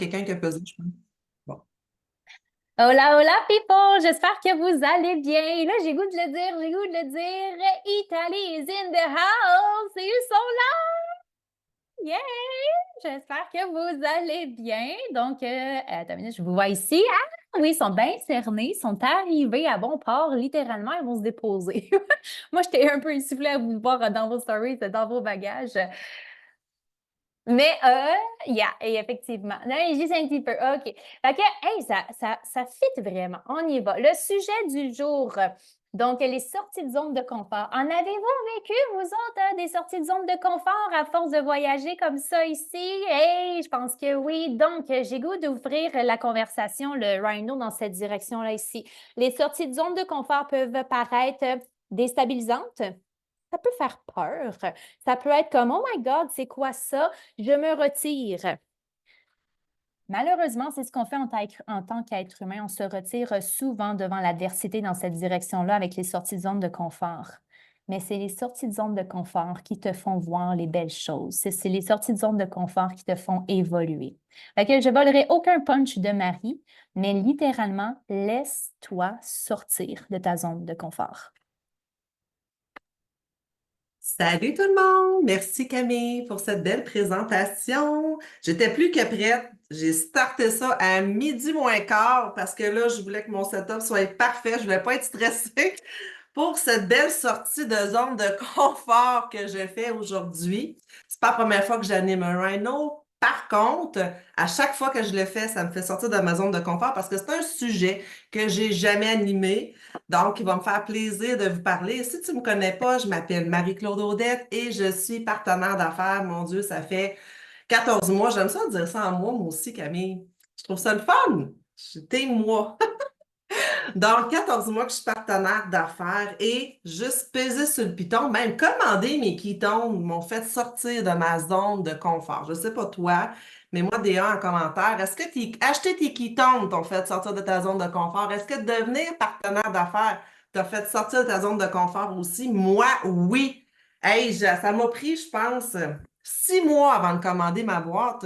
quelqu'un qui a pesé, je pense. Bon. Hola, hola people! J'espère que vous allez bien. Et là, j'ai goût de le dire, j'ai goût de le dire. Italy is in the house! Et ils sont là! Yeah! J'espère que vous allez bien. Donc, attends une minute, je vous vois ici. Ah oui, ils sont bien cernés, ils sont arrivés à bon port. Littéralement, ils vont se déposer. Moi, j'étais un peu essoufflée à vous voir dans vos stories, dans vos bagages. Mais, et effectivement. Non, juste un petit peu. OK. Fait que, hey, ça fit vraiment. On y va. Le sujet du jour. Donc, les sorties de zone de confort. En avez-vous vécu, vous autres, des sorties de zone de confort à force de voyager comme ça ici? Hey, je pense que oui. Donc, j'ai goût d'ouvrir la conversation, le Rhino, dans cette direction-là ici. Les sorties de zone de confort peuvent paraître déstabilisantes. Ça peut faire peur. Ça peut être comme, oh my God, c'est quoi ça? Je me retire. Malheureusement, c'est ce qu'on fait en tant qu'être humain. On se retire souvent devant l'adversité dans cette direction-là avec les sorties de zone de confort. Mais c'est les sorties de zone de confort qui te font voir les belles choses. C'est les sorties de zone de confort qui te font évoluer. Fait que je ne volerai aucun punch de Marie, mais littéralement, laisse-toi sortir de ta zone de confort. Salut tout le monde! Merci Camille pour cette belle présentation. J'étais plus que prête. J'ai starté ça à midi moins quart parce que là, je voulais que mon setup soit parfait. Je voulais pas être stressée pour cette belle sortie de zone de confort que je fais aujourd'hui. C'est pas la première fois que j'anime un Rhino. Par contre, à chaque fois que je le fais, ça me fait sortir de ma zone de confort parce que c'est un sujet que j'ai jamais animé. Donc, il va me faire plaisir de vous parler. Si tu ne me connais pas, je m'appelle Marie-Claude Audette et je suis partenaire d'affaires. Mon Dieu, ça fait 14 mois. J'aime ça dire ça en mois, moi aussi, Camille. Je trouve ça le fun. J'étais moi. Donc, 14 mois que je suis partenaire d'affaires et juste peser sur le piton, même commander mes ketones m'ont fait sortir de ma zone de confort. Je ne sais pas toi, mais moi, des en commentaire, est-ce que acheter tes ketones t'ont fait sortir de ta zone de confort? Est-ce que devenir partenaire d'affaires t'a fait sortir de ta zone de confort aussi? Moi, oui. Hey, ça m'a pris, je pense, 6 mois avant de commander ma boîte.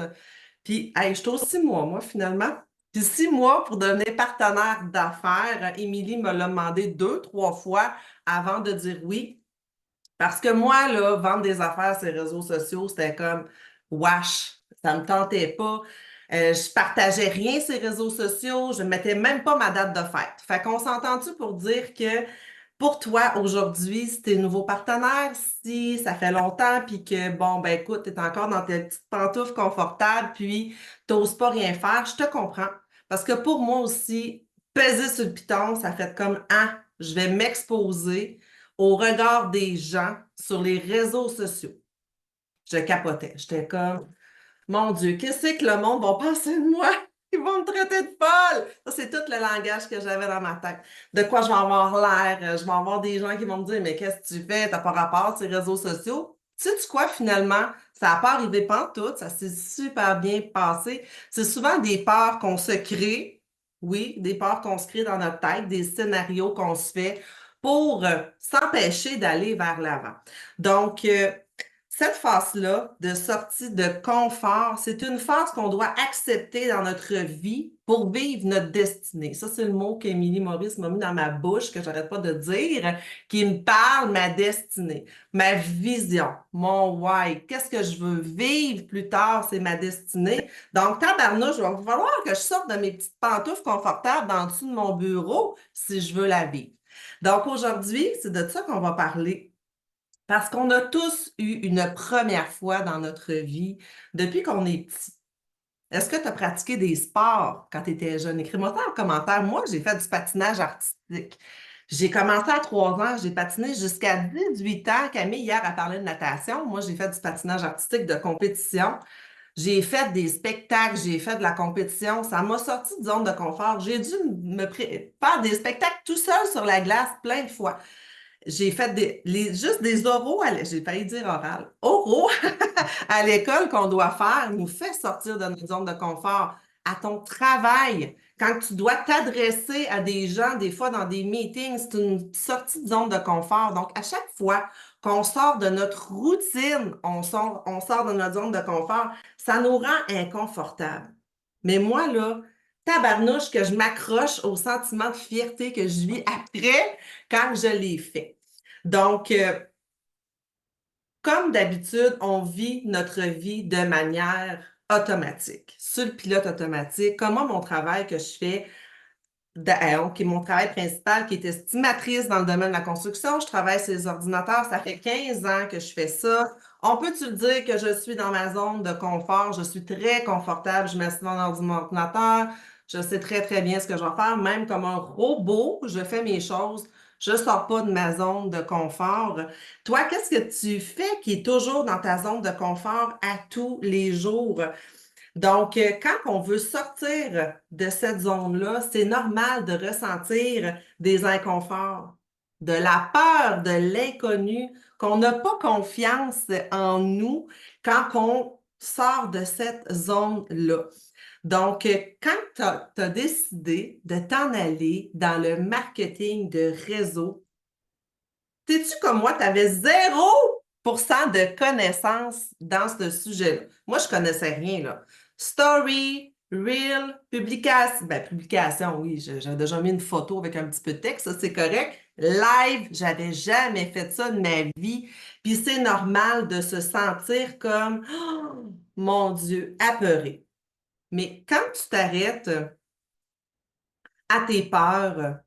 Puis, hey, je suis aux 6 mois, moi, finalement. Puis 6 mois pour devenir partenaire d'affaires. Émilie me l'a demandé 2, 3 fois avant de dire oui. Parce que moi, là, vendre des affaires sur les réseaux sociaux, c'était comme wash. Ça me tentait pas. Je partageais rien sur les réseaux sociaux. Je ne mettais même pas ma date de fête. Fait qu'on s'entend-tu pour dire que pour toi, aujourd'hui, si t'es nouveau partenaire, si ça fait longtemps, puis que, bon, ben écoute, t'es encore dans tes petites pantoufles confortables, puis t'oses pas rien faire, je te comprends. Parce que pour moi aussi, peser sur le piton, ça fait comme, ah, je vais m'exposer au regard des gens sur les réseaux sociaux. Je capotais. J'étais comme, mon Dieu, qu'est-ce que le monde va penser de moi? Ils vont me traiter de folle. Ça, c'est tout le langage que j'avais dans ma tête. De quoi je vais avoir l'air? Je vais avoir des gens qui vont me dire, mais qu'est-ce que tu fais? T'as pas rapport sur les réseaux sociaux? Sais-tu quoi, finalement? Ça n'a pas arrivé pantoute. Ça s'est super bien passé. C'est souvent des peurs qu'on se crée. Oui, des peurs qu'on se crée dans notre tête, des scénarios qu'on se fait pour s'empêcher d'aller vers l'avant. Donc, cette phase-là de sortie de confort, c'est une phase qu'on doit accepter dans notre vie pour vivre notre destinée. Ça, c'est le mot qu'Émilie Maurice m'a mis dans ma bouche, que j'arrête pas de dire, qui me parle ma destinée, ma vision, mon why. Qu'est-ce que je veux vivre plus tard, c'est ma destinée. Donc, tabarnouche, il va falloir que je sorte de mes petites pantoufles confortables dans dessous de mon bureau si je veux la vivre. Donc, aujourd'hui, c'est de ça qu'on va parler. Parce qu'on a tous eu une première fois dans notre vie depuis qu'on est petit. Est-ce que tu as pratiqué des sports quand tu étais jeune? Écris-moi ça en commentaire. Moi, j'ai fait du patinage artistique. J'ai commencé à 3 ans, j'ai patiné jusqu'à 18 ans. Camille, hier, a parlé de natation. Moi, j'ai fait du patinage artistique de compétition. J'ai fait des spectacles, j'ai fait de la compétition. Ça m'a sorti de zone de confort. J'ai dû faire des spectacles tout seul sur la glace plein de fois. J'ai fait juste des oraux, j'ai failli dire oral, oraux à l'école qu'on doit faire nous fait sortir de notre zone de confort. À ton travail, quand tu dois t'adresser à des gens, des fois dans des meetings, c'est une sortie de zone de confort. Donc, à chaque fois qu'on sort de notre routine, on sort de notre zone de confort, ça nous rend inconfortable. Mais moi, là, tabarnouche que je m'accroche au sentiment de fierté que je vis après quand je l'ai fait. Donc, comme d'habitude, on vit notre vie de manière automatique, sur le pilote automatique. Comme moi, mon travail que je fais, qui est mon travail principal, qui est estimatrice dans le domaine de la construction. Je travaille sur les ordinateurs. Ça fait 15 ans que je fais ça. On peut-tu le dire que je suis dans ma zone de confort? Je suis très confortable. Je m'assieds dans mon ordinateur. Je sais très, très bien ce que je vais faire. Même comme un robot, je fais mes choses. Je ne sors pas de ma zone de confort. Toi, qu'est-ce que tu fais qui est toujours dans ta zone de confort à tous les jours? Donc, quand on veut sortir de cette zone-là, c'est normal de ressentir des inconforts, de la peur, de l'inconnu, qu'on n'a pas confiance en nous quand on sort de cette zone-là. Donc, quand tu as décidé de t'en aller dans le marketing de réseau, sais-tu comme moi, tu avais 0% de connaissances dans ce sujet-là. Moi, je connaissais rien, là. Story, reel, publication. Ben, publication, oui, j'avais déjà mis une photo avec un petit peu de texte, ça, c'est correct. Live, j'avais jamais fait ça de ma vie. Puis c'est normal de se sentir comme, oh, mon Dieu, apeuré. Mais quand tu t'arrêtes à tes peurs,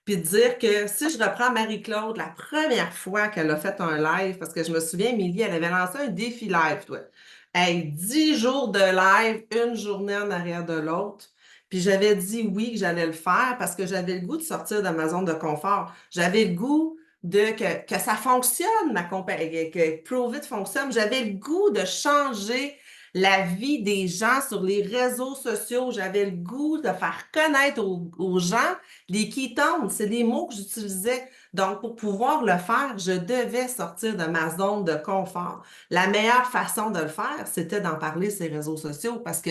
puis de dire que si je reprends Marie-Claude, la première fois qu'elle a fait un live, parce que je me souviens, Émilie, elle avait lancé un défi live, toi. Hey, 10 jours de live, une journée en arrière de l'autre. Puis j'avais dit oui que j'allais le faire parce que j'avais le goût de sortir de ma zone de confort. J'avais le goût que ça fonctionne, ma compagnie, que Prove It fonctionne. J'avais le goût de changer la vie des gens sur les réseaux sociaux. J'avais le goût de faire connaître aux gens les ketones, c'est des mots que j'utilisais. Donc, pour pouvoir le faire, je devais sortir de ma zone de confort. La meilleure façon de le faire, c'était d'en parler sur les réseaux sociaux parce que,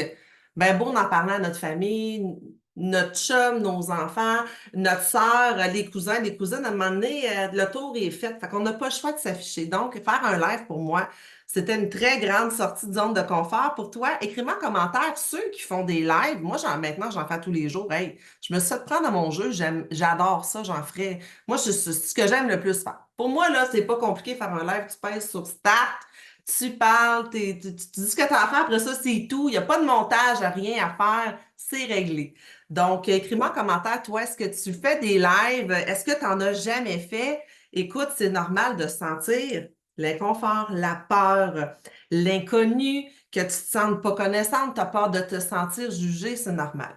ben, beau d'en parler à notre famille, notre chum, nos enfants, notre sœur, les cousins, les cousines, à un moment donné, le tour est fait. Fait qu'on n'a pas le choix de s'afficher. Donc, faire un live pour moi, c'était une très grande sortie de zone de confort. Pour toi, écris-moi en commentaire ceux qui font des lives. Moi, maintenant, j'en fais tous les jours. Hey, je me suis fait prendre à mon jeu. J'adore ça, j'en ferais. Moi, c'est ce que j'aime le plus faire. Pour moi, là, c'est pas compliqué de faire un live. Tu pèses sur Start, tu parles, tu dis ce que tu as à faire. Après ça, c'est tout. Il n'y a pas de montage, rien à faire. C'est réglé. Donc, écris-moi en commentaire, toi, est-ce que tu fais des lives? Est-ce que tu n'en as jamais fait? Écoute, c'est normal de sentir l'inconfort, la peur, l'inconnu, que tu te sentes pas connaissante, tu as peur de te sentir jugée, c'est normal.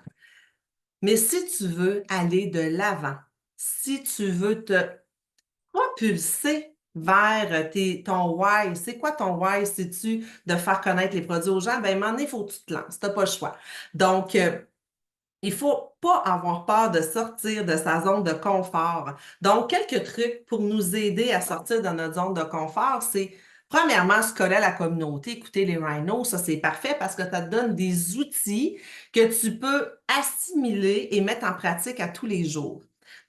Mais si tu veux aller de l'avant, si tu veux te propulser vers ton why, c'est quoi ton why? C'est-tu de faire connaître les produits aux gens? Ben, à un moment donné, il faut que tu te lances, tu n'as pas le choix. Donc, il faut pas avoir peur de sortir de sa zone de confort. Donc, quelques trucs pour nous aider à sortir de notre zone de confort, c'est premièrement se coller à la communauté, écouter les rhinos, ça c'est parfait parce que ça te donne des outils que tu peux assimiler et mettre en pratique à tous les jours.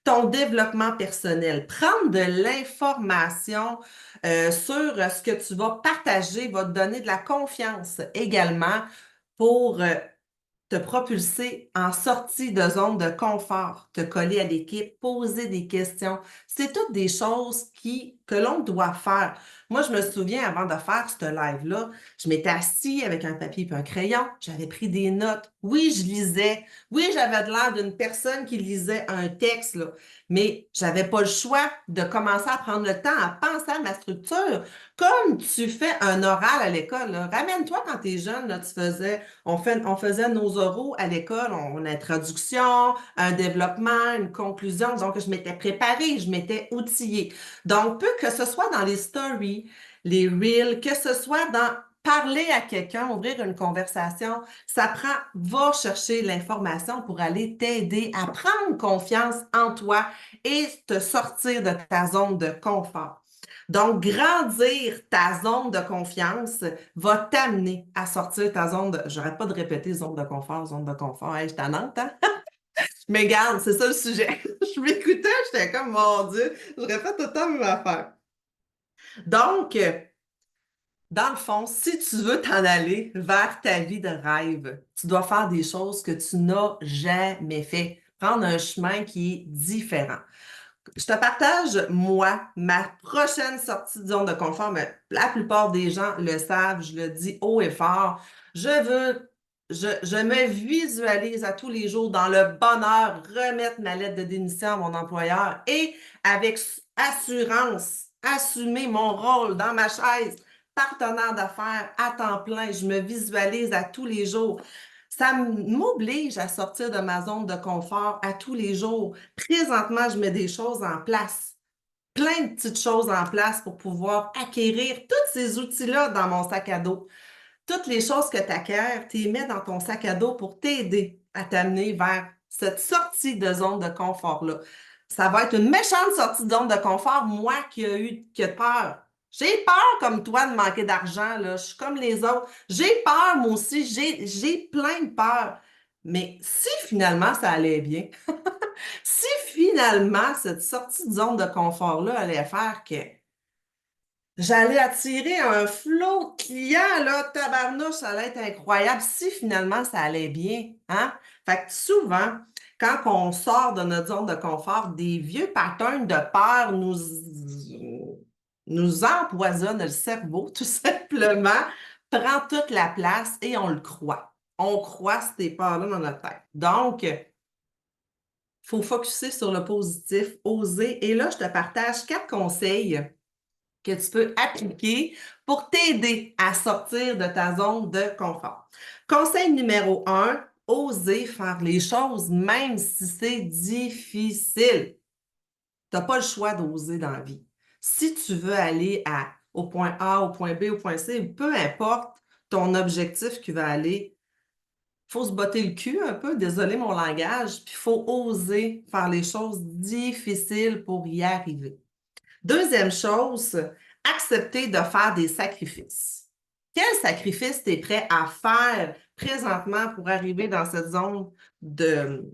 Ton développement personnel, prendre de l'information sur ce que tu vas partager va te donner de la confiance également pour te propulser en sortie de zone de confort, te coller à l'équipe, poser des questions. C'est toutes des choses que l'on doit faire. Moi, je me souviens, avant de faire ce live-là, je m'étais assis avec un papier et un crayon, j'avais pris des notes. Oui, je lisais. Oui, j'avais de l'air d'une personne qui lisait un texte, là, mais j'avais pas le choix de commencer à prendre le temps à penser à ma structure. Comme tu fais un oral à l'école, là. Ramène-toi quand tu es jeune, là, on faisait nos oraux à l'école, une introduction, un développement, une conclusion. Donc, je m'étais préparée, je m'étais outillée. Donc, peu que ce soit dans les stories, les reels, que ce soit dans parler à quelqu'un, ouvrir une conversation, va chercher l'information pour aller t'aider à prendre confiance en toi et te sortir de ta zone de confort. Donc, grandir ta zone de confiance va t'amener à sortir ta zone de... J'arrête pas de répéter zone de confort, zone de confort. Hey, je t'annonce, hein? Mais garde, c'est ça le sujet. Je m'écoutais, j'étais comme, mon Dieu, je répète tout le temps la même affaire. Donc, Dans le fond, si tu veux t'en aller vers ta vie de rêve, tu dois faire des choses que tu n'as jamais fait. Prendre un chemin qui est différent. Je te partage, moi, ma prochaine sortie de zone de confort, mais la plupart des gens le savent, je le dis haut et fort. Je me visualise à tous les jours dans le bonheur, remettre ma lettre de démission à mon employeur et avec assurance, assumer mon rôle dans ma chaise, partenaire d'affaires à temps plein. Je me visualise à tous les jours. Ça m'oblige à sortir de ma zone de confort à tous les jours. Présentement, je mets des choses en place, plein de petites choses en place pour pouvoir acquérir tous ces outils-là dans mon sac à dos. Toutes les choses que tu acquiers, tu les mets dans ton sac à dos pour t'aider à t'amener vers cette sortie de zone de confort-là. Ça va être une méchante sortie de zone de confort, moi qui a peur. J'ai peur comme toi de manquer d'argent, là. Je suis comme les autres. J'ai peur, moi aussi. J'ai plein de peur. Mais si finalement ça allait bien, si finalement cette sortie de zone de confort-là allait faire que j'allais attirer un flot de clients, là, tabarnouche, ça allait être incroyable si finalement ça allait bien, hein? Fait que souvent, quand on sort de notre zone de confort, des vieux patterns de peur nous empoisonnent le cerveau, tout simplement, prend toute la place et on le croit. On croit ces peurs-là dans notre tête. Donc, il faut focuser sur le positif, oser. Et là, je te partage 4 conseils que tu peux appliquer pour t'aider à sortir de ta zone de confort. Conseil numéro 1, oser faire les choses même si c'est difficile. Tu n'as pas le choix d'oser dans la vie. Si tu veux aller au point A, au point B, au point C, peu importe ton objectif qui va aller, il faut se botter le cul un peu, désolé mon langage, puis il faut oser faire les choses difficiles pour y arriver. Deuxième chose, accepter de faire des sacrifices. Quel sacrifice tu es prêt à faire présentement pour arriver dans cette zone de,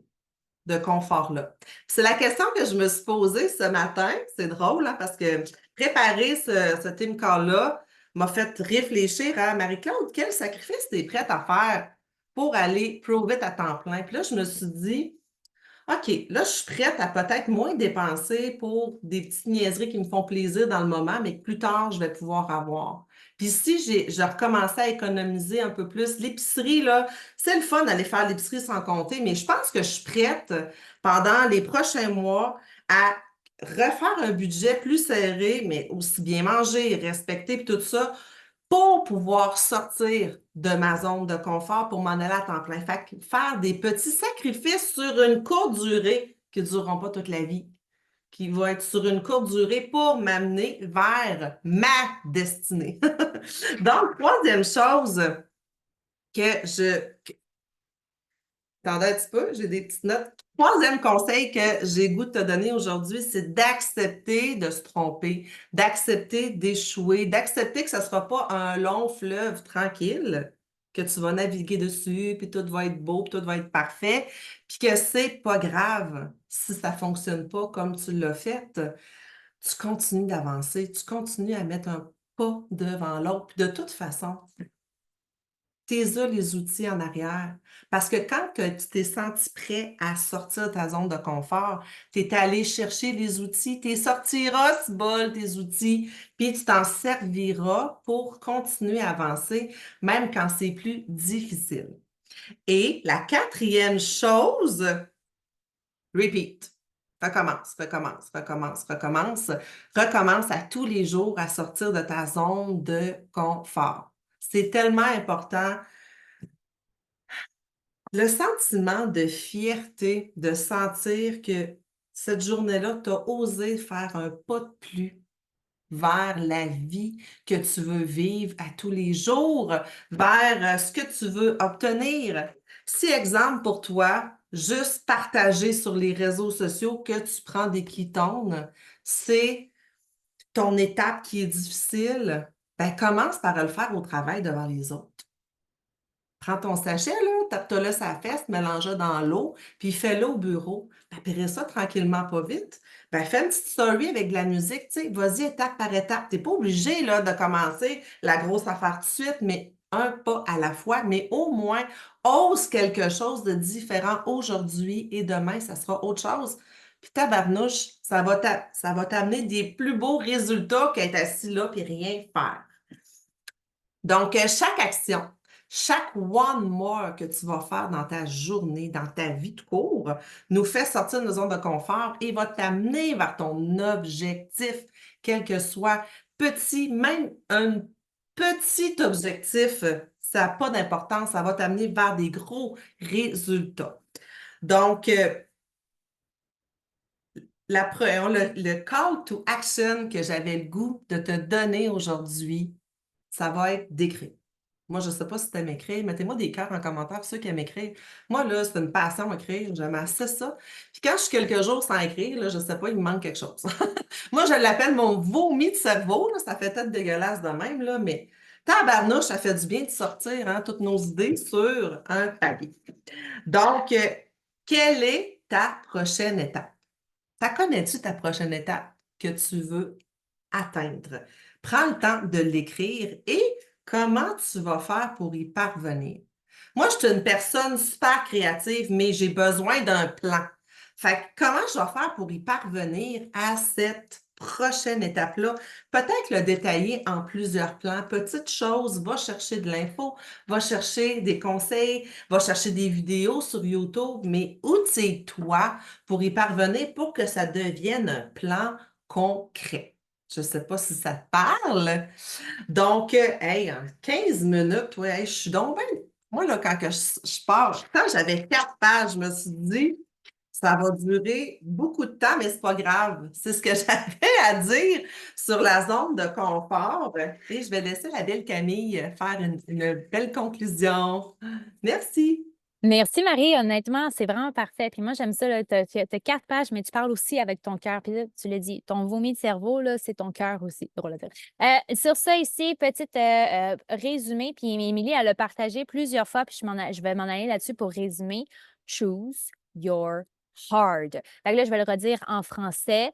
de confort-là? C'est la question que je me suis posée ce matin. C'est drôle, hein, parce que préparer ce team call-là m'a fait réfléchir à Marie-Claude, quel sacrifice tu es prête à faire pour aller prove it à temps plein? Puis là, je me suis dit, OK, là, je suis prête à peut-être moins dépenser pour des petites niaiseries qui me font plaisir dans le moment, mais que plus tard, je vais pouvoir avoir. Puis si je recommençais à économiser un peu plus, l'épicerie, là, c'est le fun d'aller faire l'épicerie sans compter, mais je pense que je suis prête pendant les prochains mois à refaire un budget plus serré, mais aussi bien manger, respecter, puis tout ça, pour pouvoir sortir de ma zone de confort pour m'en aller à temps plein. Fait que faire des petits sacrifices sur une courte durée qui ne dureront pas toute la vie, qui vont être sur une courte durée pour m'amener vers ma destinée. Donc, troisième chose que je... Attendez un petit peu, j'ai des petites notes. Troisième conseil que j'ai goût de te donner aujourd'hui, c'est d'accepter de se tromper, d'accepter d'échouer, d'accepter que ce ne sera pas un long fleuve tranquille, que tu vas naviguer dessus, puis tout va être beau, puis tout va être parfait, puis que c'est pas grave si ça ne fonctionne pas comme tu l'as fait. Tu continues d'avancer, tu continues à mettre un pas devant l'autre. Puis de toute façon, tu as les outils en arrière. Parce que quand tu t'es senti prêt à sortir de ta zone de confort, tu es allé chercher les outils, tu sortiras, ce bol, tes outils, puis tu t'en serviras pour continuer à avancer, même quand c'est plus difficile. Et la quatrième chose, repeat. Recommence, recommence, recommence, recommence. Recommence à tous les jours à sortir de ta zone de confort. C'est tellement important. Le sentiment de fierté, de sentir que cette journée-là, tu as osé faire un pas de plus vers la vie que tu veux vivre à tous les jours, vers ce que tu veux obtenir. Si, exemple pour toi, juste partager sur les réseaux sociaux que tu prends des ketones, c'est ton étape qui est difficile, ben commence par le faire au travail devant les autres. Prends ton sachet, là, tape-toi-le sur la fesse, mélange-le dans l'eau, puis fais-le au bureau. Puis après ça, tranquillement, pas vite, ben fais une petite story avec de la musique, tu sais, vas-y étape par étape. T'es pas obligé, là, de commencer la grosse affaire tout de suite, mais un pas à la fois, mais au moins, ose quelque chose de différent aujourd'hui et demain, ça sera autre chose. Puis tabarnouche, ça va t'amener des plus beaux résultats qu'être assis là puis rien faire. Donc, chaque action, chaque one more que tu vas faire dans ta journée, dans ta vie de cours, nous fait sortir de nos zones de confort et va t'amener vers ton objectif, quel que soit petit, même un petit objectif, ça n'a pas d'importance, ça va t'amener vers des gros résultats. Donc, le call to action que j'avais le goût de te donner aujourd'hui, ça va être d'écrire. Moi, je ne sais pas si tu aimes écrire. Mettez-moi des cœurs en commentaire, ceux qui aiment écrire. Moi, là, c'est une passion écrire. J'aime assez ça. Puis quand je suis quelques jours sans écrire, là, je ne sais pas, il me manque quelque chose. Moi, je l'appelle mon vomi de cerveau. Là. Ça fait tête dégueulasse de même, là, mais tabarnouche, ça fait du bien de sortir hein, toutes nos idées sur un papier. Donc, quelle est ta prochaine étape? Connais-tu ta prochaine étape que tu veux atteindre? Prends le temps de l'écrire et comment tu vas faire pour y parvenir. Moi, je suis une personne super créative, mais j'ai besoin d'un plan. Fait que comment je vais faire pour y parvenir à cette prochaine étape-là? Peut-être le détailler en plusieurs plans. Petite chose, va chercher de l'info, va chercher des conseils, va chercher des vidéos sur YouTube, mais outille-toi pour y parvenir pour que ça devienne un plan concret. Je ne sais pas si ça te parle. Donc, hey, en 15 minutes, ouais, hey, je suis donc bien. Moi, là, quand que je pars, quand j'avais 4 pages, je me suis dit, ça va durer beaucoup de temps, mais c'est pas grave. C'est ce que j'avais à dire sur la zone de confort. Et je vais laisser la belle Camille faire une belle conclusion. Merci. Merci Marie, honnêtement, c'est vraiment parfait. Puis moi, j'aime ça, tu as 4 pages, mais tu parles aussi avec ton cœur. Puis là, tu l'as dit, ton vomi de cerveau, là, c'est ton cœur aussi. Drôle à dire. Sur ça, ici, petite résumé. Puis Émilie, elle a partagé plusieurs fois, puis je vais m'en aller là-dessus pour résumer. Choose your hard. Fait que là, je vais le redire en français.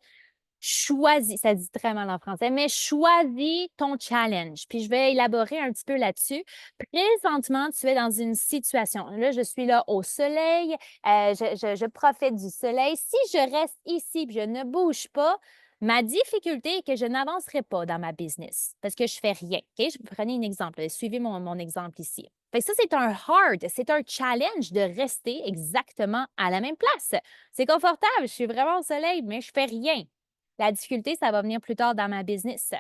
Choisis, ça dit très mal en français, mais choisis ton challenge. Puis je vais élaborer un petit peu là-dessus. Présentement, tu es dans une situation. Là, je suis là au soleil, je profite du soleil. Si je reste ici et je ne bouge pas, ma difficulté est que je n'avancerai pas dans ma business parce que je fais rien. OK? Je prenez un exemple. Suivez mon exemple ici. Fait que ça, c'est un hard, c'est un challenge de rester exactement à la même place. C'est confortable, je suis vraiment au soleil, mais je fais rien. La difficulté, ça va venir plus tard dans ma business.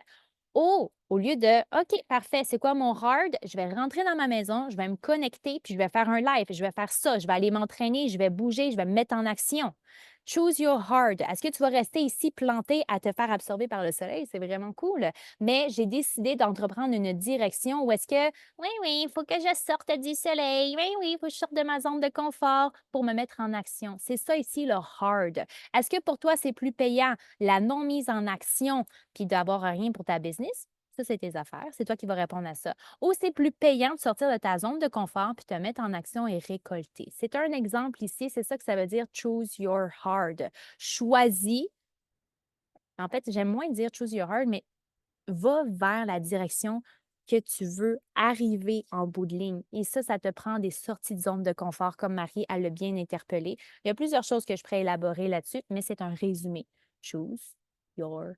Oh, au lieu de OK, parfait, c'est quoi mon hard? Je vais rentrer dans ma maison, je vais me connecter, puis je vais faire un live, je vais faire ça, je vais aller m'entraîner, je vais bouger, je vais me mettre en action. Choose your hard. Est-ce que tu vas rester ici planté à te faire absorber par le soleil? C'est vraiment cool. Mais j'ai décidé d'entreprendre une direction où est-ce que, oui, il faut que je sorte du soleil. Oui, il faut que je sorte de ma zone de confort pour me mettre en action. C'est ça ici le hard. Est-ce que pour toi, c'est plus payant la non-mise en action puis d'avoir rien pour ta business? Ça, c'est tes affaires. C'est toi qui vas répondre à ça. Ou c'est plus payant de sortir de ta zone de confort puis te mettre en action et récolter. C'est un exemple ici. C'est ça que ça veut dire choose your hard. Choisis. En fait, j'aime moins dire choose your hard, mais va vers la direction que tu veux arriver en bout de ligne. Et ça te prend des sorties de zone de confort, comme Marie, elle l'a bien interpellé. Il y a plusieurs choses que je pourrais élaborer là-dessus, mais c'est un résumé. Choose your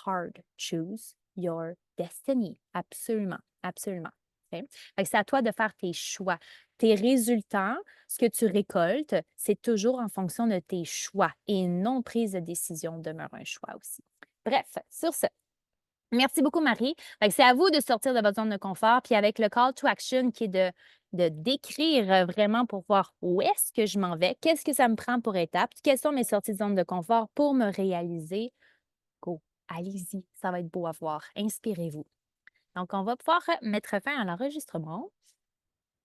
hard. Choose your destiny. Absolument, absolument. OK? Fait que c'est à toi de faire tes choix. Tes résultats, ce que tu récoltes, c'est toujours en fonction de tes choix et non prise de décision demeure un choix aussi. Bref, sur ce, merci beaucoup, Marie. Fait que c'est à vous de sortir de votre zone de confort, puis avec le call to action qui est de décrire vraiment pour voir où est-ce que je m'en vais, qu'est-ce que ça me prend pour étape, quelles sont mes sorties de zone de confort pour me réaliser. Go, allez-y, ça va être beau à voir. Inspirez-vous. Donc, on va pouvoir mettre fin à l'enregistrement.